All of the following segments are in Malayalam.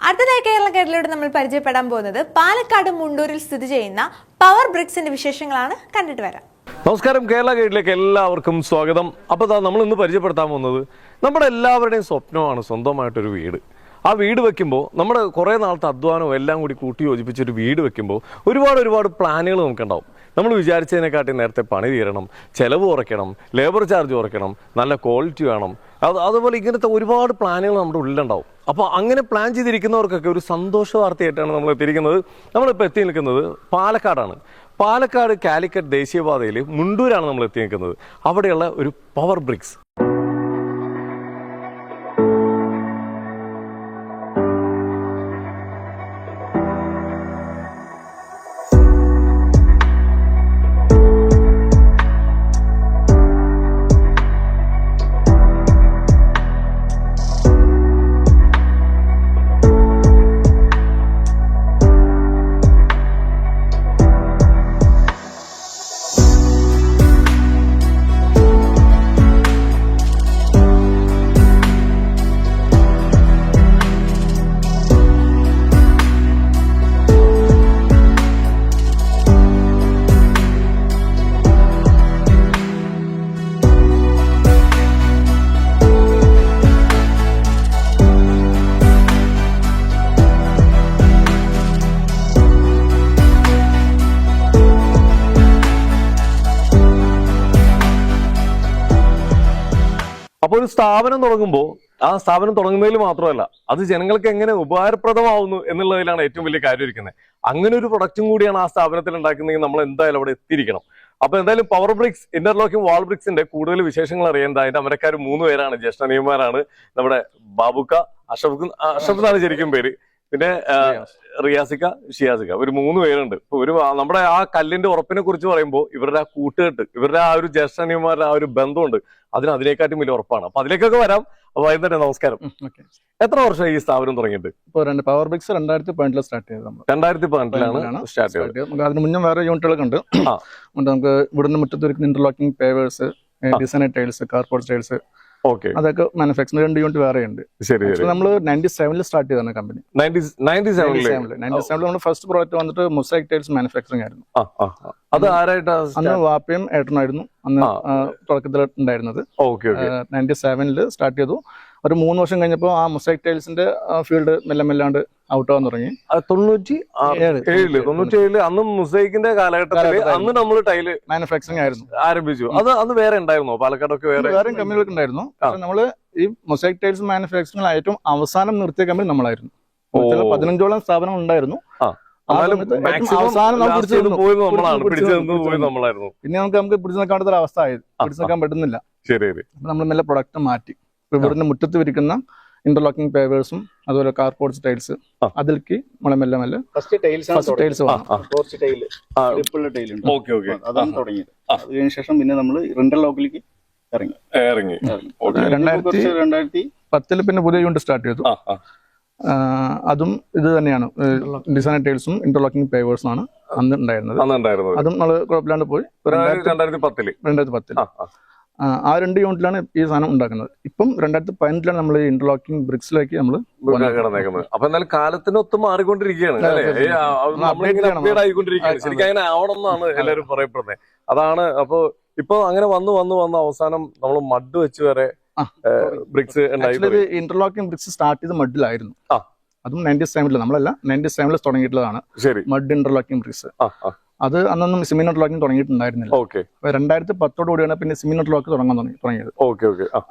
അടുത്തതായി കേരള കേരളയോട് നമ്മൾ പരിചയപ്പെടാൻ പോകുന്നത് പാലക്കാട് മുണ്ടൂരിൽ സ്ഥിതി ചെയ്യുന്ന പവർ ബ്രിക്സിന്റെ വിശേഷങ്ങളാണ്. കണ്ടിട്ട് വരാം. നമസ്കാരം, കേരള ഗൈഡിലേക്ക് എല്ലാവർക്കും സ്വാഗതം. അപ്പോൾ നമ്മൾ ഇന്ന് പരിചയപ്പെടുത്താൻ പോകുന്നത് നമ്മുടെ എല്ലാവരുടെയും സ്വപ്നമാണ് സ്വന്തമായിട്ടൊരു വീട്. ആ വീട് വെക്കുമ്പോൾ നമ്മുടെ കുറേ നാളത്തെ അധ്വാനവും എല്ലാം കൂടി കൂട്ടി യോജിപ്പിച്ചൊരു വീട് വെക്കുമ്പോൾ ഒരുപാട് പ്ലാനുകൾ നമുക്കുണ്ടാവും. നമ്മൾ വിചാരിച്ചതിനെക്കാട്ടി നേരത്തെ പണി തീരണം, ചിലവ് കുറയ്ക്കണം, ലേബർ ചാർജ് കുറയ്ക്കണം, നല്ല ക്വാളിറ്റി വേണം, അതുപോലെ ഇങ്ങനത്തെ ഒരുപാട് പ്ലാനുകൾ നമ്മുടെ ഉള്ളിലുണ്ടാവും. അപ്പോൾ അങ്ങനെ പ്ലാൻ ചെയ്തിരിക്കുന്നവർക്കൊക്കെ ഒരു സന്തോഷ വാർത്തയായിട്ടാണ് നമ്മൾ എത്തിയിരിക്കുന്നത്. നമ്മളിപ്പോൾ എത്തി നിൽക്കുന്നത് പാലക്കാടാണ്. പാലക്കാട് കാലിക്കറ്റ് ദേശീയപാതയിൽ മുണ്ടൂരാണ് നമ്മൾ എത്തി നിൽക്കുന്നത്. അവിടെയുള്ള ഒരു പവർ ബ്രിക്സ്. അപ്പോൾ ഒരു സ്ഥാപനം തുടങ്ങുമ്പോൾ ആ സ്ഥാപനം തുടങ്ങുന്നതിൽ മാത്രമല്ല, അത് ജനങ്ങൾക്ക് എങ്ങനെ ഉപകാരപ്രദമാവുന്നു എന്നുള്ളതിലാണ് ഏറ്റവും വലിയ കാര്യം ഇരിക്കുന്നത്. അങ്ങനെ ഒരു പ്രൊഡക്റ്റും കൂടിയാണ് ആ സ്ഥാപനത്തിൽ ഉണ്ടാക്കുന്നതെങ്കിൽ നമ്മൾ എന്തായാലും അവിടെ എത്തിയിരിക്കണം. അപ്പൊ എന്തായാലും പവർ ബ്രിക്സ് ഇന്റർലോക്കിംഗ് വാൾ ബ്രിക്സിന്റെ കൂടുതൽ വിശേഷങ്ങൾ അറിയേണ്ട അതിന്റെ അമരക്കാർ 3 പേരാണ്, ജ്യേഷ്ഠനിയന്മാരാണ്. നമ്മുടെ ബാബുക്ക, അഷറഫ് എന്നാണ് ശരിക്കും പേര്, പിന്നെ റിയാസിക്ക, ഷിയാസിക്ക, ഒരു 3 പേരുണ്ട്. ഇപ്പൊ നമ്മുടെ ആ കല്ലിന്റെ ഉറപ്പിനെ കുറിച്ച് പറയുമ്പോൾ ഇവരുടെ ആ കൂട്ടുകെട്ട്, ഇവരുടെ ആ ഒരു ജ്യേഷ്ഠനിയന്മാരുടെ ആ ഒരു ബന്ധമുണ്ട്, അതിനേക്കാട്ടും വലിയ ഉറപ്പാണ്. അപ്പൊ അതിലേക്കൊക്കെ വരാം. അപ്പൊ വൈകുന്നേരം നമസ്കാരം. എത്ര വർഷമായി ഈ സ്ഥാപനം തുടങ്ങിയിട്ട്? പവർ ബ്രിക്സ് 2018 സ്റ്റാർട്ട് ചെയ്തത്. 2018 സ്റ്റാർട്ട് ചെയ്തത്. അതിന് മുന്നേ വേറെ യൂണിറ്റുകളൊക്കെ ഉണ്ട്. നമുക്ക് ഇവിടുന്ന് മുറ്റത്ത് interlocking pavers, design tiles, carport tiles, അതൊക്കെ മാനുഫാക്ചറിംഗ് 2 യൂണിറ്റ് വേറെ ഉണ്ട്. നമ്മൾ 97 സ്റ്റാർട്ട് ചെയ്താണ് കമ്പനി. 97 നമ്മൾ ഫസ്റ്റ് പ്രോഡക്റ്റ് വന്നിട്ട് മൊസൈക് ടൈൽസ് മാനുഫാക്ചറിംഗ് ആയിരുന്നു. അത് ആരായിട്ടാ? അന്ന് വാപ്പയും ഏട്ടനായിരുന്നു അന്ന് തുടക്കത്തിൽ ഉണ്ടായിരുന്നത്. 97 സ്റ്റാർട്ട് ചെയ്തു. ഒരു 3 വർഷം കഴിഞ്ഞപ്പോൾ ആ മൊസൈക് ടൈൽസിന്റെ ഫീൽഡ് മെല്ലാണ്ട് ഔട്ട് ആവാൻ തുടങ്ങി. 97 അന്ന് മൊസൈക്കിന്റെ കാലഘട്ടത്തിൽ അന്ന് നമ്മൾ ടൈല് മാനുഫാക്ചറിംഗ് ആയിരുന്നു ആരംഭിച്ചു. അത് അന്ന് വേറെ ഉണ്ടായിരുന്നോ? പാലക്കാടൊക്കെ വേറെ കമ്പനികളൊക്കെ ഉണ്ടായിരുന്നു. നമ്മള് ഈ മൊസൈക് ടൈൽസ് മാനുഫാക്ചറിംഗ് ഏറ്റവും അവസാനം നിർത്തിയ കമ്പനി നമ്മളായിരുന്നു. 15ഓളം സ്ഥാപനം ഉണ്ടായിരുന്നു. പിന്നെ നമുക്ക് പിടിച്ചു നിൽക്കാത്ത ഒരു അവസ്ഥ ആയത്, പിടിച്ചു നിൽക്കാൻ പറ്റുന്നില്ല. നമ്മൾ മെല്ലെ പ്രൊഡക്റ്റ് മാറ്റി ഇവിടുന്ന് മുറ്റത്ത് വിരിക്കുന്ന ഇന്റർലോക്കിംഗ് പേവേഴ്സും അതുപോലെ കാർപോർട്ട്സ് ടൈൽസ് അതിലേക്ക് നമ്മളെ മെല്ലെ ഫസ്റ്റ് ടൈൽസ് അതാണ് തുടങ്ങിയത്. അതിനുശേഷം പിന്നെ നമ്മൾ ഇന്റർലോക്കിലേക്ക് ഇറങ്ങി 2010 പിന്നെ പുതിയ യൂണിറ്റ് സ്റ്റാർട്ട് ചെയ്തു. അതും ഇത് തന്നെയാണ്, ഡിസൈൻ ടൈൽസും ഇന്റർലോക്കിംഗ് പേവേഴ്സും ആണ് അന്ന് ഉണ്ടായിരുന്നത്. അതും നമ്മൾ കുഴപ്പമില്ലാണ്ട് പോയി. 2010 ആ 2 യൂണിറ്റിലാണ് ഈ സാധനം ഉണ്ടാക്കുന്നത്. ഇപ്പം 2015 നമ്മൾ ഇന്റർലോക്കിംഗ് ബ്രിക്സിലേക്ക് നമ്മൾ കിടന്നേക്കുന്നത്. അപ്പൊ എന്നാലും കാലത്തിനൊത്ത് മാറിക്കൊണ്ടിരിക്കുകയാണ്, ശരിക്കും അങ്ങനെ ആവണം എന്നാണ് എല്ലാവരും പറയപ്പെടുന്നത്. അതാണ്. അപ്പൊ ഇപ്പൊ അങ്ങനെ വന്ന് അവസാനം നമ്മൾ മഡ് വെച്ച് വരെ ബ്രിക്സ് ഇന്റർലോക്കിംഗ് ബ്രിക്സ് സ്റ്റാർട്ട് ചെയ്ത് മഡിലായിരുന്നു. അതും 97 നമ്മളല്ല, 97 തുടങ്ങിയിട്ടുള്ളതാണ് മഡ് ഇന്റർലോക്കിംഗ് ബ്രിക്സ്. അത് അന്നൊന്നും സിമെന്റ് ഇന്റർലോക്കിംഗ് തുടങ്ങിയിട്ടുണ്ടായിരുന്നില്ല. 2010 കൂടിയാണ് പിന്നെ സിമെന്റ് ഇന്റർലോക്ക് തുടങ്ങിയത്.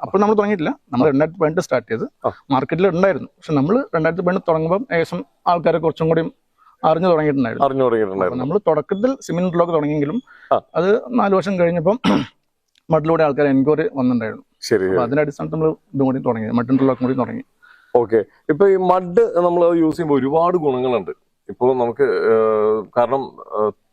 അപ്പോൾ നമ്മൾ തുടങ്ങിയിട്ടില്ല. നമ്മൾ 2018 സ്റ്റാർട്ട് ചെയ്ത് മാർക്കറ്റിൽ ഉണ്ടായിരുന്നു. പക്ഷെ നമ്മൾ 2018 തുടങ്ങുമ്പോൾ ഏകദേശം ആൾക്കാരെ കുറച്ചും കൂടി അറിഞ്ഞു തുടങ്ങിയിട്ടുണ്ടായിരുന്നു. നമ്മൾ തുടക്കത്തിൽ സിമെന്റ് ഇന്റർലോക്ക് തുടങ്ങിയെങ്കിലും അത് 4 വർഷം കഴിഞ്ഞപ്പം മഡിലൂടെ ആൾക്കാർ എൻക്വയറി വന്നിട്ടുണ്ടായിരുന്നു. അതിന്റെ അടിസ്ഥാനത്തിൽ നമ്മൾ ഇതും കൂടി തുടങ്ങി, മഡ് ഇന്റർലോക്കും കൂടി തുടങ്ങി. ഇപ്പൊ ഈ മഡ് നമ്മൾ യൂസ് ചെയ്യുമ്പോൾ ഒരുപാട് ഗുണങ്ങളുണ്ട്. ഇപ്പൊ നമുക്ക് കാരണം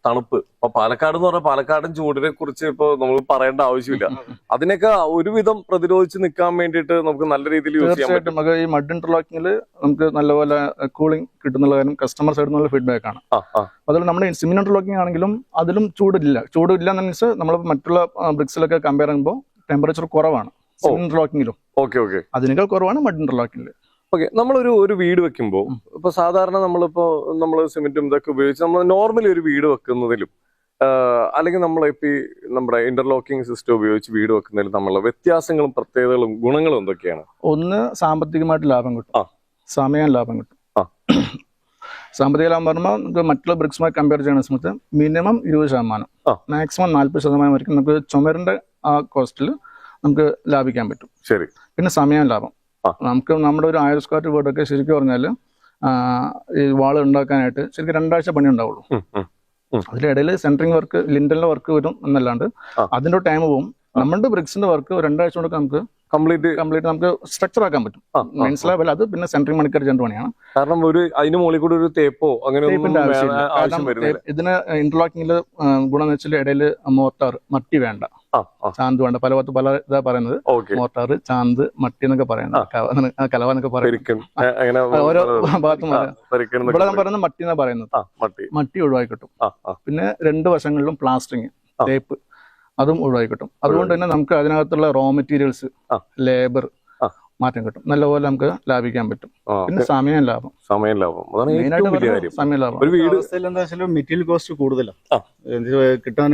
തണുപ്പ്, ഇപ്പൊ പാലക്കാട് എന്ന് പറഞ്ഞാൽ പാലക്കാടൻ ചൂടിനെ കുറിച്ച് ഇപ്പൊ നമ്മൾ പറയേണ്ട ആവശ്യമില്ല. അതിനൊക്കെ ഒരുവിധം പ്രതിരോധിച്ച് നിൽക്കാൻ വേണ്ടിയിട്ട് നമുക്ക് നല്ല രീതിയിൽ യൂസ് ചെയ്യാൻ പറ്റും. നമുക്ക് ഈ മഡ് ഇന്റർലോക്കിങ്ങിൽ നമുക്ക് നല്ലപോലെ കൂളിംഗ് കിട്ടുന്നുള്ള കാര്യം കസ്റ്റമർ സൈഡിൽ നിന്നുള്ള ഫീഡ്ബാക്ക് ആണ്. അതുപോലെ നമ്മുടെ സിമെന്റ് ഇന്റർലോക്കിംഗ് ആണെങ്കിലും അതിലും ചൂടില്ല എന്ന് മീൻസ് നമ്മൾ മറ്റുള്ള ബ്രിക്സിലൊക്കെ കമ്പയർ ചെയ്യുമ്പോൾ ടെമ്പറേച്ചർ കുറവാണ് സിമെന്റ് ഇന്റർലോക്കിങ്ങിലും. അതിനേക്കാൾ കുറവാണ് മഡ് ഇന്റർലോക്കിങ്ങിൽ. ഓക്കെ, നമ്മളൊരു വീട് വെക്കുമ്പോൾ ഇപ്പൊ സാധാരണ നമ്മൾ സിമെന്റും ഇതൊക്കെ ഉപയോഗിച്ച് നമ്മൾ നോർമലി ഒരു വീട് വെക്കുന്നതിലും അല്ലെങ്കിൽ നമ്മളിപ്പോ ഈ നമ്മുടെ ഇന്റർലോക്കിംഗ് സിസ്റ്റം ഉപയോഗിച്ച് വീട് വെക്കുന്നതിലും തമ്മിലുള്ള വ്യത്യാസങ്ങളും പ്രത്യേകതകളും ഗുണങ്ങളും എന്തൊക്കെയാണ്? ഒന്ന്, സാമ്പത്തികമായിട്ട് ലാഭം കിട്ടും, സമയം ലാഭം കിട്ടും. സാമ്പത്തിക ലാഭം പറയുമ്പോൾ നമുക്ക് മറ്റുള്ള ബ്രിക്സുമായി കമ്പയർ ചെയ്യുന്ന സമയത്ത് മിനിമം 20%, മാക്സിമം 40% വരെയും നമുക്ക് ചുമരിന്റെ ആ കോസ്റ്റിൽ നമുക്ക് ലാഭിക്കാൻ പറ്റും. ശരി. പിന്നെ സമയം ലാഭം. നമുക്ക് നമ്മുടെ ഒരു 1000 സ്ക്വയർ ഫീറ്റ് വീടൊക്കെ ശരിക്കും പറഞ്ഞാൽ ഈ വാള് ഉണ്ടാക്കാനായിട്ട് ശരിക്കും 2 ആഴ്ച പണി ഉണ്ടാവുള്ളൂ. അതിലിടയിൽ സെൻട്രിങ് വർക്ക്, ലിൻഡലിന്റെ വർക്ക് വരും എന്നല്ലാണ്ട് അതിന്റെ ടൈം പോവും. നമ്മുടെ ബ്രിക്സിന്റെ വർക്ക് 2 ആഴ്ച കൊണ്ട് നമുക്ക് കംപ്ലീറ്റ് നമുക്ക് സ്ട്രക്ചർ ആക്കാൻ പറ്റും. മനസ്സിലാവില്ല, അത് പിന്നെ സെൻട്രിങ് മണിക്കൂർ ചെണ്ട പണിയാണ്. കാരണം അതിന് മുകളിൽ കൂടി ഒരു തേപ്പോ അങ്ങനെ ഇതിന് ഇന്റർലോക്കിംഗില് ഗുണം എന്ന് വെച്ചാൽ ഇടയിൽ മോർട്ടാർ, മട്ടി വേണ്ട, ചാന്ത് വേണ്ട. പല ഇതാ പറയുന്നത് മോർട്ടാർ, ചാന്ത്, മട്ടി എന്നൊക്കെ പറയുന്നത്, കലവ എന്നൊക്കെ പറയുന്നത്. ഓരോ ഭാഗത്തും ഇവിടെ പറയുന്നത് മട്ടി എന്നാ പറയുന്നത്. മട്ടി ഒഴിവാക്കി കിട്ടും. പിന്നെ 2 വശങ്ങളിലും പ്ലാസ്റ്ററിങ്, തേപ്പ്, അതും ഒഴിവാക്കി കിട്ടും. അതുകൊണ്ട് തന്നെ നമുക്ക് അതിനകത്തുള്ള റോ മെറ്റീരിയൽസ്, ലേബർ മാറ്റം കിട്ടും. നല്ലപോലെ നമുക്ക് ലാഭിക്കാൻ പറ്റും. പിന്നെ സമയം ലാഭം. സമയം ലാഭം. മെറ്റീരിയൽ കോസ്റ്റ് കൂടുതലാണ്, കിട്ടാൻ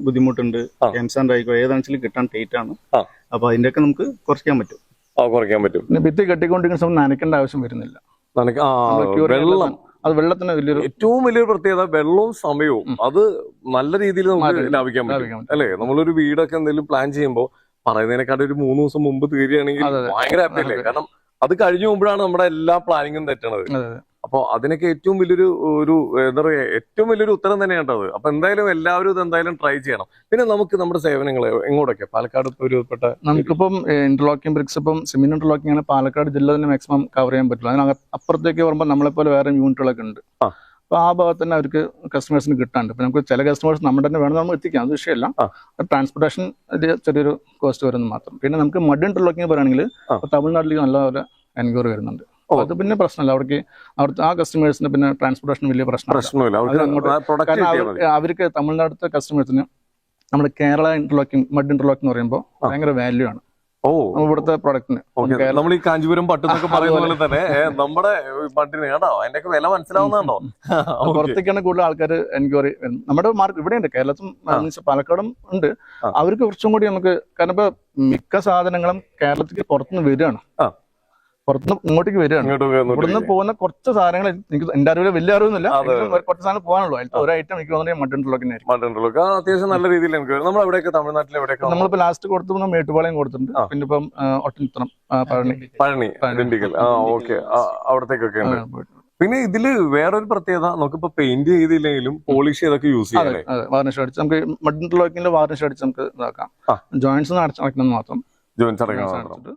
ബുദ്ധിമുട്ടുണ്ട്. എംസാൻഡ് ആയിക്കോ ഏതാണെങ്കിലും കിട്ടാൻ ടൈറ്റ് ആണ്. അപ്പൊ അതിന്റെയൊക്കെ നമുക്ക് കുറയ്ക്കാൻ പറ്റും. പിന്നെ ഭിത്തി കെട്ടിക്കൊണ്ടിരിക്കുന്ന സമയം നനയ്ക്കേണ്ട ആവശ്യം വരുന്നില്ല. അത് വെള്ളത്തിന് ഏറ്റവും വലിയൊരു പ്രത്യേകത വെള്ളവും സമയവും. അത് നല്ല രീതിയിൽ നമുക്ക് ലാഭിക്കാൻ പറ്റും അല്ലെ? നമ്മളൊരു വീടൊക്കെ എന്തെങ്കിലും പ്ലാൻ ചെയ്യുമ്പോൾ പറയുന്നതിനെക്കാട്ടും ഒരു 3 ദിവസം മുമ്പ് തീരുകയാണെങ്കിൽ ഭയങ്കര ഹാപ്പി അല്ലേ? കാരണം അത് കഴിഞ്ഞു പോകുമ്പോഴാണ് നമ്മുടെ എല്ലാ പ്ലാനിങ്ങും തെറ്റണത്. അപ്പൊ അതിനൊക്കെ ഏറ്റവും വലിയൊരു എന്താ പറയാ, ഏറ്റവും വലിയൊരു ഉത്തരം തന്നെയാണ് അത്. അപ്പൊ എന്തായാലും എല്ലാവരും ഇത് എന്തായാലും ട്രൈ ചെയ്യണം. പിന്നെ നമുക്ക് നമ്മുടെ സേവനങ്ങൾ എങ്ങോട്ടൊക്കെ പാലക്കാട് നമുക്കിപ്പം ഇന്റർലോക്കിംഗ് ബ്രിക്സ്, ഇപ്പം സിമെന്റ് ഇന്റർലോക്കിംഗ് ആണ് പാലക്കാട് ജില്ല തന്നെ മാക്സിമം കവർ ചെയ്യാൻ പറ്റില്ല. അതിന് അപ്പുറത്തേക്ക് വരുമ്പോൾ നമ്മളെപ്പോലെ വേറെ യൂണിറ്റുകളൊക്കെ ഉണ്ട്. അപ്പൊ ആ ഭാഗത്ത് തന്നെ അവർക്ക് കസ്റ്റമേഴ്സിന് കിട്ടാണ്ട്. ഇപ്പൊ നമുക്ക് ചില കസ്റ്റമേഴ്സ് നമ്മുടെ തന്നെ വേണം നമ്മൾ എത്തിക്കാം, അത് വിഷയമല്ല. ട്രാൻസ്പോർട്ടേഷൻ ചെറിയൊരു കോസ്റ്റ് വരുന്നത് മാത്രം. പിന്നെ നമുക്ക് മഡ് ഇന്റർലോക്കിംഗ് പറയുകയാണെങ്കിൽ തമിഴ്നാട്ടിലേക്ക് നല്ലപോലെ എൻക്വയറി വരുന്നുണ്ട്. അത് പിന്നെ പ്രശ്നമല്ല, അവിടുത്തെ ആ കസ്റ്റമേഴ്സിന് പിന്നെ ട്രാൻസ്പോർട്ടേഷൻ വലിയ പ്രശ്നമില്ല. അവർക്ക് തമിഴ്നാട്ടിലത്തെ കസ്റ്റമേഴ്സിന് നമ്മുടെ കേരള ഇന്റർലോക്കിംഗ്, മഡ് ഇന്റർലോക്കിംഗ് എന്ന് പറയുമ്പോൾ ഭയങ്കര വാല്യൂ ആണ് ഇവിടുത്തെ പ്രൊഡക്റ്റിന്. നമ്മൾ ഈ കാഞ്ചീപുരം പട്ടെന്നൊക്കെ പറയുന്ന പോലെ തന്നെ നമ്മുടെ പട്ടിന് കേട്ടോ അതിന്റെയൊക്കെ വില മനസ്സിലാവുന്നുണ്ടോ? പുറത്തേക്കാണ് കൂടുതൽ ആൾക്കാർ എൻക്വയറി വരുന്നത്. നമ്മുടെ മാർക്കറ്റ് ഇവിടെയുണ്ട്, കേരളത്തിൽ പാലക്കാടും ഉണ്ട്. അവർക്ക് കുറച്ചും കൂടി നമുക്ക്, കാരണം ഇപ്പൊ മിക്ക സാധനങ്ങളും കേരളത്തിലേക്ക് പുറത്തുനിന്ന് വരികയാണ്, പുറത്തുനിന്ന് ഇങ്ങോട്ടേക്ക് വരികയാണ്. ഇവിടുന്ന് പോകുന്ന കുറച്ച് സാധനങ്ങൾ എനിക്ക് എന്റെ അറിവില് വലിയ അറിവൊന്നുമില്ല, കുറച്ച് സാധനം പോകാനുള്ളൂ. അതിൽ ഒരു ഐറ്റം എനിക്ക് തോന്നുന്നത് മഡ് ഇന്റർലോക്കിനായിരിക്കും. അത്യാവശ്യം നല്ല രീതിയിൽ നമ്മളിപ്പോ ലാസ്റ്റ് കൊടുത്തു മേട്ടുപാളയം കൊടുത്തിട്ടുണ്ട്. പിന്നെ ഇപ്പം ഒട്ടൻപുരം, പഴനി, ദിണ്ടിഗൽ, അവിടത്തേക്കൊക്കെ ഉണ്ട്. പിന്നെ ഇതില് വേറൊരു പ്രത്യേകത, നമുക്കിപ്പോ പെയിന്റ് ചെയ്തില്ലെങ്കിലും പോളിഷ് ചെയ്തൊക്കെ യൂസ് ചെയ്യാം. വാർണിഷ് അടിച്ച് നമുക്ക് മഡ് ഇന്റർലോക്കിന്റെ വാർണിഷ് അടിച്ച് നമുക്ക് ഇതാക്കാം. ജോയിന്റ്സ് അടക്കണം മാത്രം. ജോയിന്റ്സ് അടക്കണം മാത്രം.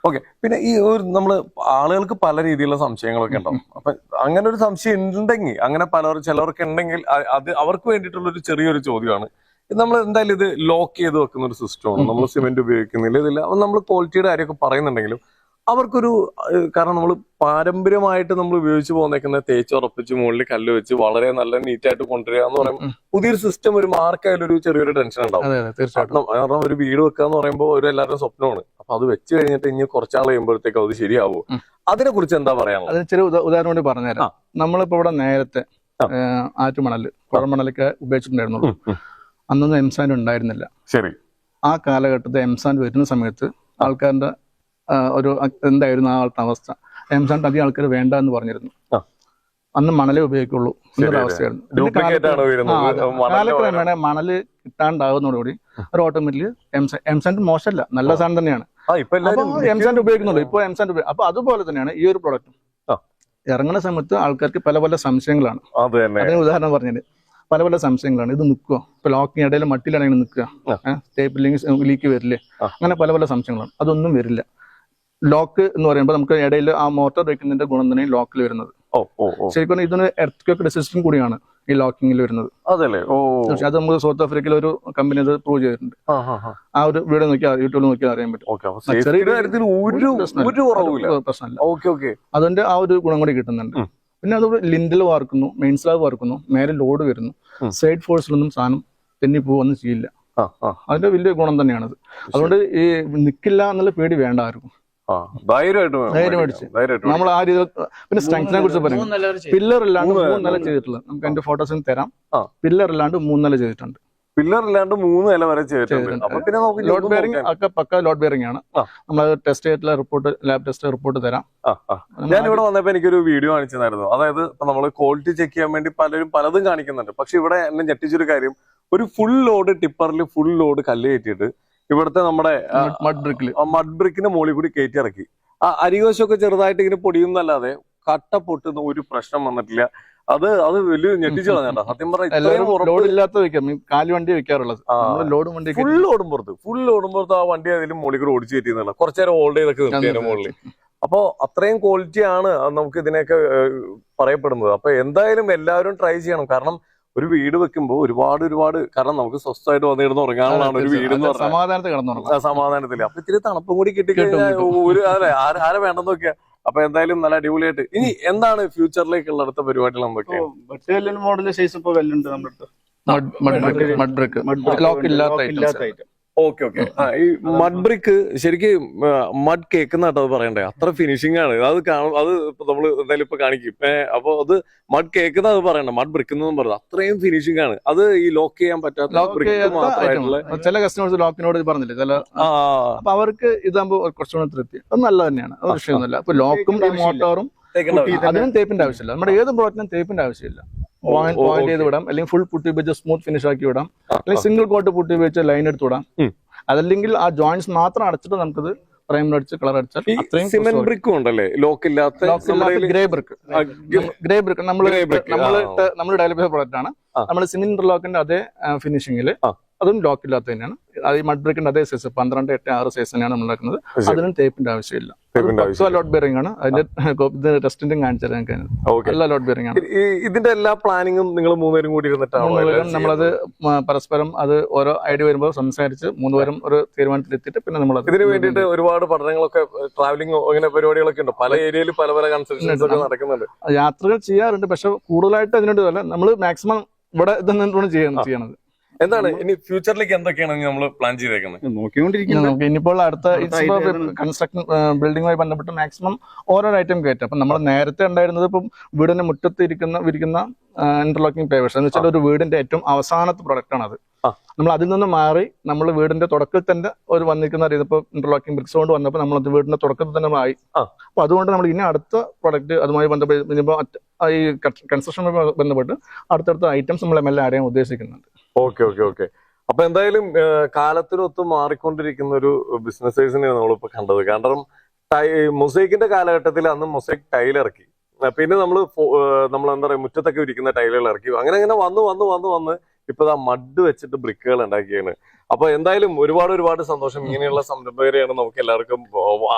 ഓക്കെ. പിന്നെ ഈ നമ്മള് ആളുകൾക്ക് പല രീതിയിലുള്ള സംശയങ്ങളൊക്കെ ഉണ്ടാവും. അപ്പൊ അങ്ങനെ ഒരു സംശയം ഉണ്ടെങ്കിൽ, അങ്ങനെ ചിലർക്ക് ഉണ്ടെങ്കിൽ അത് അവർക്ക് വേണ്ടിയിട്ടുള്ള ഒരു ചെറിയൊരു ചോദ്യമാണ്. നമ്മൾ എന്തായാലും ഇത് ലോക്ക് ചെയ്ത് വെക്കുന്ന ഒരു സിസ്റ്റമാണ്. നമ്മൾ സിമെന്റ് ഉപയോഗിക്കുന്നില്ല, ഇതില്ല. അപ്പൊ നമ്മൾ ക്വാളിറ്റിയുടെ കാര്യമൊക്കെ പറയുന്നുണ്ടെങ്കിലും അവർക്കൊരു, കാരണം നമ്മൾ പാരമ്പര്യമായിട്ട് നമ്മൾ ഉപയോഗിച്ച് പോന്നേക്കുന്ന തേച്ചുറപ്പിച്ച് മുകളിൽ കല്ല് വെച്ച് വളരെ നല്ല നീറ്റായിട്ട് കൊണ്ടുവരിക എന്ന് പറയുമ്പോൾ പുതിയൊരു സിസ്റ്റം ഒരു മാർക്കായാലും ഒരു ചെറിയൊരു ടെൻഷൻ ഉണ്ടാവും. കാരണം ഒരു വീട് വെക്കുക എന്ന് പറയുമ്പോൾ ഒരു എല്ലാവരുടെയും സ്വപ്നമാണ്. അപ്പൊ അത് വെച്ച് കഴിഞ്ഞിട്ട് ഇനി കുറച്ചാൾ കഴിയുമ്പോഴത്തേക്ക് അത് ശരിയാവോ? അതിനെ കുറിച്ച് എന്താ പറയാനുള്ളത്? അതിന് ചെറിയ ഉദാഹരണം കൊണ്ട് പറഞ്ഞുതരാം. നമ്മളിപ്പോ ഇവിടെ നേരത്തെ ആറ്റുമണല്, കുഴമണലൊക്കെ ഉപയോഗിച്ചിട്ടുണ്ടായിരുന്നുള്ളൂ. അന്നൊന്നും എംസാൻഡ് ഉണ്ടായിരുന്നില്ല. ശരി. ആ കാലഘട്ടത്തെ എംസാൻഡ് വരുന്ന സമയത്ത് ആൾക്കാരുടെ ഒരു എന്തായിരുന്നു ആ അവസ്ഥ. എംസാൻഡ് അധികം ആൾക്കാർ വേണ്ട എന്ന് പറഞ്ഞിരുന്നു. അന്ന് മണലേ ഉപയോഗിക്കുള്ളൂ എന്നൊരു അവസ്ഥയായിരുന്നു. കാലക്രമേണ മണല് കിട്ടാണ്ടാകുന്നതോടുകൂടി ഒരു ഓട്ടോമാറ്റിക്കലി എംസാൻഡ് മോശമല്ല, നല്ല സാധനം തന്നെയാണ്. എംസാൻഡ് ഉപയോഗിക്കുന്നുള്ളൂ ഇപ്പോൾ എംസാൻഡ്. അപ്പൊ അതുപോലെ തന്നെയാണ് ഈ ഒരു പ്രൊഡക്റ്റും. ഇറങ്ങുന്ന സമയത്ത് ആൾക്കാർക്ക് പല പല സംശയങ്ങളാണ്. അതിന് ഉദാഹരണം പറഞ്ഞത് പല പല സംശയങ്ങളാണ്. ഇത് നിൽക്കുക, ഇപ്പൊ ലോക്കിന് ഇടയിൽ മട്ടിലാണെങ്കിൽ നിൽക്കുക, ടേപ്പില്ലെങ്കിൽ ലീക്ക് വരില്ലേ, അങ്ങനെ പല പല സംശയങ്ങളാണ്. അതൊന്നും വരില്ല. ലോക്ക് എന്ന് പറയുമ്പോൾ നമുക്ക് ഇടയിൽ ആ മോട്ടോർ വെക്കുന്നതിന്റെ ഗുണം തന്നെ ലോക്കിൽ വരുന്നത്. ശരിക്കും ഇതിന് എർത്ത് റെസിസ്റ്റന്റ് കൂടിയാണ് ഈ ലോക്കിങ്ങിൽ വരുന്നത്. അത് നമുക്ക് സൗത്ത് ആഫ്രിക്കയിൽ ഒരു കമ്പനി അത് പ്രൂവ് ചെയ്തിട്ടുണ്ട്. ആ ഒരു വീഡിയോ നോക്കിയാൽ യൂട്യൂബിൽ നോക്കിയാൽ അറിയാൻ പറ്റും. പ്രശ്നമില്ല. അതിന്റെ ആ ഒരു ഗുണം കൂടി കിട്ടുന്നുണ്ട്. പിന്നെ അതുപോലെ ലിൻഡിൽ വാർക്കുന്നു, മെയിൻ സ്ലാബ് വാർക്കുന്നു, നേരെ ലോഡ് വരുന്നു, സൈഡ് ഫോഴ്സിലൊന്നും സാധനം തെന്നി പോവൊന്നും ചെയ്യില്ല. അതിന്റെ വലിയ ഗുണം തന്നെയാണത്. അതുകൊണ്ട് ഈ നിക്കില്ല എന്നുള്ള പേടി വേണ്ട ആർക്കും. നമ്മൾ ആ രീതി. പിന്നെ സ്ട്രെങ്ത്തിനെ കുറിച്ച് പറയും. പില്ലർ ഇല്ലാണ്ട് 3 നില ചെയ്തിട്ടുള്ളത് നമുക്ക് എന്റെ ഫോട്ടോസിന് തരാം. പില്ലർ ഇല്ലാണ്ട് 3 നില ചെയ്തിട്ടുണ്ട്. പില്ലർ ഇല്ലാണ്ട് 3 നില വരെ ചെയ്തിട്ടുണ്ട്. ലോഡ് ബെയറിംഗ് ഒക്കെ പക്ക ലോഡ് ബെയറിംഗ് ആണ്. നമ്മൾ ടെസ്റ്റ് ചെയ്തിട്ടുള്ള റിപ്പോർട്ട്, ലാബ് ടെസ്റ്റ് റിപ്പോർട്ട് തരാം. ഞാൻ ഇവിടെ വന്നപ്പോ എനിക്കൊരു വീഡിയോ കാണിച്ചതായിരുന്നു. അതായത് നമ്മൾ ക്വാളിറ്റി ചെക്ക് ചെയ്യാൻ വേണ്ടി പലരും പലതും കാണിക്കുന്നുണ്ട്. പക്ഷെ ഇവിടെ എന്നെ ഞെട്ടിച്ചൊരു കാര്യം, ഒരു ഫുൾ ലോഡ് ടിപ്പറിൽ ഫുൾ ലോഡ് കല്ല് കയറ്റിയിട്ട് ഇവിടുത്തെ നമ്മുടെ മഡ് ബ്രിക്കിന്റെ മുകളിൽ കൂടി കയറ്റി ഇറക്കി. ആ അരികോശമൊക്കെ ചെറുതായിട്ട് ഇങ്ങനെ പൊടിയുന്നല്ലാതെ കട്ട പൊട്ടുന്ന ഒരു പ്രശ്നം വന്നിട്ടില്ല. അത് വലിയ ഞെട്ടിച്ചു കളഞ്ഞാ സത്യം പറഞ്ഞാൽ. കാലുവണ്ടി വെക്കാറുള്ളത് ഫുൾ ലോഡും പുറത്ത് ആ വണ്ടി അതിലും മുകളിൽ കൂടി ഓടിച്ചു കയറ്റിയെന്നുള്ള കുറച്ചു നേരം ഹോൾഡ് ചെയ്തൊക്കെ നിർത്തിയതിന്റെ മുകളിൽ. അപ്പോ അത്രയും ക്വാളിറ്റിയാണ് നമുക്ക് ഇതിനെയൊക്കെ പറയപ്പെടുന്നത്. അപ്പൊ എന്തായാലും എല്ലാവരും ട്രൈ ചെയ്യണം. കാരണം ഒരു വീട് വെക്കുമ്പോൾ ഒരുപാട് കാരണം നമുക്ക് സ്വസ്ഥമായിട്ട് വന്നിരുന്ന് ഉറങ്ങാനുള്ളതാണ് ഒരു വീട് എന്ന് പറഞ്ഞാൽ സമാധാനത്തില്. അപ്പൊ ഇത്തിരി തണുപ്പും കൂടി കിട്ടിക്കഴിഞ്ഞാൽ ഒരു ആരെ വേണ്ടെന്ന് നോക്കിയാ. അപ്പൊ എന്തായാലും നല്ല അടിപൊളിയായിട്ട്. ഇനി എന്താണ് ഫ്യൂച്ചറിലേക്കുള്ള അടുത്ത പരിപാടികൾ എന്തൊക്കെയാണ്? മോഡൽ സൈസ് ഇപ്പൊ വല്ലുണ്ട് നമ്മുടെ ഓക്കെ. ഈ മഡ് ബ്രിക്ക് ശരിക്കും മഡ് കേക്ക് എന്നാട്ടോ അത് പറയണ്ടേ, അത്ര ഫിനിഷിംഗ് ആണ് അത്. അത് നമ്മൾ എന്തായാലും ഇപ്പൊ കാണിക്കും. അപ്പൊ അത് മഡ് കേക്ക് എന്നാ അത് പറയണ്ട, മഡ് ബ്രിക്ക് എന്നും പറയുന്നത് അത്രയും ഫിനിഷിംഗ് ആണ്. അത് ഈ ലോക്ക് ചെയ്യാൻ പറ്റാത്ത മാത്രമായിട്ടുള്ള ചില കസ്റ്റമേഴ്സ് ലോക്കിനോട് പറഞ്ഞില്ലേ ചില, അപ്പൊ അവർക്ക് ഇതാകുമ്പോ കുറച്ചുകൂടെ തൃപ്തി. അത് നല്ലത് തന്നെയാണ്, അത് വിഷയമൊന്നുമില്ല. അപ്പൊ ലോക്കും ഈ മോട്ടോറും അതിനും തേപ്പിന്റെ ആവശ്യമില്ല. നമ്മുടെ ഏത് പ്രോഡക്റ്റിനും തേപ്പിന്റെ ആവശ്യമില്ല. പോയിന്റ് ചെയ്ത് വിടാം, അല്ലെങ്കിൽ ഫുൾ പുട്ടി ഉപയോഗിച്ച് സ്മൂത്ത് ഫിനിഷ് ആക്കി വിടാം, അല്ലെങ്കിൽ സിംഗിൾ കോട്ട് പുട്ടി ഉപയോഗിച്ച് ലൈൻ എടുത്ത് വിടാം. അതല്ലെങ്കിൽ ആ ജോയിന്റ്സ് മാത്രം അടച്ചിട്ട് നമുക്കത് പ്രൈമർ അടിച്ച് കളർ അടിച്ചാൽ അത്രയും. സിമന്റ് ബ്രിക്കും ഉണ്ടല്ലേ ലോക്ക് ഇല്ലാത്ത ഗ്രേ ബ്രിക്ക് നമ്മൾ ഡെവലപ്പ് ചെയ്ത പ്രോഡക്റ്റ് ആണ്. നമ്മൾ സിമന്റ് ഇന്റർലോക്കിന്റെ അതേ ഫിനിഷിംഗിൽ, അതും ലോക്ക് ഇല്ലാത്ത തന്നെയാണ്. അത് ഈ മഡ് ബ്രിക്കിന്റെ അതേ സൈസ് 12, 8, 6 സൈസ് തന്നെയാണ് നമ്മൾ ഉണ്ടാക്കുന്നത്. അതിനും തേപ്പിന്റെ ആവശ്യമില്ല. ലോഡ് ബെയറിംഗ് ആണ്. അതിന്റെ ടെസ്റ്റിന്റും കാണിച്ചത് എല്ലാ ലോഡ് ബെയറിംഗ് ആണ്. ഇതിന്റെ എല്ലാ പ്ലാനിങ്ങും നിങ്ങൾ 3 പേരും കൂടി ഇരുന്നിട്ടാണ് നമ്മളത് പരസ്പരം അത് ഓരോ ഐഡിയ വരുമ്പോൾ സംസാരിച്ച് 3 പേരും ഒരു തീരുമാനത്തിലെത്തിയിട്ട് പിന്നെ നമ്മൾ ഇതിന് വേണ്ടിയിട്ട് ഒരുപാട് പഠനങ്ങളൊക്കെ, ട്രാവലിംഗ് അങ്ങനെ പരിപാടികളൊക്കെ ഉണ്ട്. പല ഏരിയയിൽ പല കൺസൾട്ടൻസ് ഒക്കെ നടക്കുന്നുണ്ട്. യാത്രകൾ ചെയ്യാറുണ്ട്, പക്ഷെ കൂടുതലായിട്ട് അതിനോട് നമ്മൾ മാക്സിമം ഇവിടെ ഇതെന്താണ് ചെയ്യണത്. എന്താണ് ഇനി ഫ്യൂച്ചറിലേക്ക് എന്തൊക്കെയാണ് നമ്മൾ പ്ലാൻ ചെയ്തേക്കുന്നത്? നോക്കിക്കൊണ്ടിരിക്കുന്നത്. ഇനിയിപ്പോൾ അടുത്ത കൺസ്ട്രക്ഷൻ ബിൽഡിങ്ങുമായി ബന്ധപ്പെട്ട് മാക്സിമം ഓരോ ഐറ്റം കയറ്റും. അപ്പൊ നമ്മൾ നേരത്തെ ഉണ്ടായിരുന്നത് ഇപ്പം വീടിന്റെ മുറ്റത്ത് വിരിക്കുന്ന ഇന്റർലോക്കിംഗ് പേവേഴ്സ് എന്ന് വെച്ചാൽ ഒരു വീടിന്റെ ഏറ്റവും അവസാനത്തെ പ്രൊഡക്റ്റ് ആണ് അത്. നമ്മൾ അതിൽ നിന്ന് മാറി നമ്മൾ വീടിന്റെ തുടക്കത്തിൽ തന്നെ ഒരു വന്നിരിക്കുന്ന രീതി ഇപ്പൊ ഇന്റർലോക്കിംഗ് ബ്രിക്സ് കൊണ്ട് വന്നപ്പോൾ നമ്മൾ അത് വീടിന്റെ തുടക്കത്തിൽ തന്നെ ആയി. അപ്പൊ അതുകൊണ്ട് നമ്മൾ ഇനി അടുത്ത പ്രൊഡക്റ്റ് അതുമായി ബന്ധപ്പെട്ട് ഈ കൺസ്ട്രക്ഷനുമായി ബന്ധപ്പെട്ട് അടുത്തടുത്ത ഐറ്റംസ് നമ്മൾ എല്ലാം ആഡ് ചെയ്യാൻ ഉദ്ദേശിക്കുന്നുണ്ട്. ഓക്കെ. അപ്പൊ എന്തായാലും കാലത്തിനൊത്ത് മാറിക്കൊണ്ടിരിക്കുന്ന ഒരു ബിസിനസ്സേഴ്സിനെയാണ് നമ്മളിപ്പോ കണ്ടത്. കാരണം മൊസൈക്കിന്റെ കാലഘട്ടത്തിൽ അന്ന് മൊസൈക്ക് ടൈൽ ഇറക്കി, പിന്നെ നമ്മൾ എന്താ പറയാ മുറ്റത്തൊക്കെ ഇരിക്കുന്ന ടൈലുകൾ ഇറക്കി, അങ്ങനെ വന്ന് ഇപ്പൊ ആ മഡ് വെച്ചിട്ട് ബ്രിക്കുകൾ ഉണ്ടാക്കിയാണ്. അപ്പൊ എന്തായാലും ഒരുപാട് സന്തോഷം. ഇങ്ങനെയുള്ള സംരംഭകരെയാണ് നമുക്ക് എല്ലാവർക്കും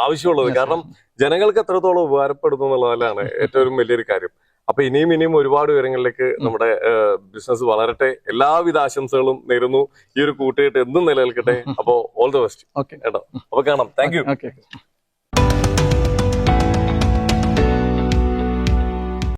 ആവശ്യമുള്ളത്. കാരണം ജനങ്ങൾക്ക് എത്രത്തോളം ഉപകാരപ്പെടുന്നു എന്നുള്ളതാണ് ഏറ്റവും വലിയൊരു കാര്യം. അപ്പൊ ഇനിയും ഒരുപാട് വിവരങ്ങളിലേക്ക് നമ്മുടെ ബിസിനസ് വളരട്ടെ. എല്ലാവിധ ആശംസകളും നേരുന്നു. ഈ ഒരു കൂട്ടുകെട്ട് എന്നും നിലനിൽക്കട്ടെ. അപ്പോ ഓൾ ദ ബെസ്റ്റ് കേട്ടോ. അപ്പൊ കാണാം. Thank you.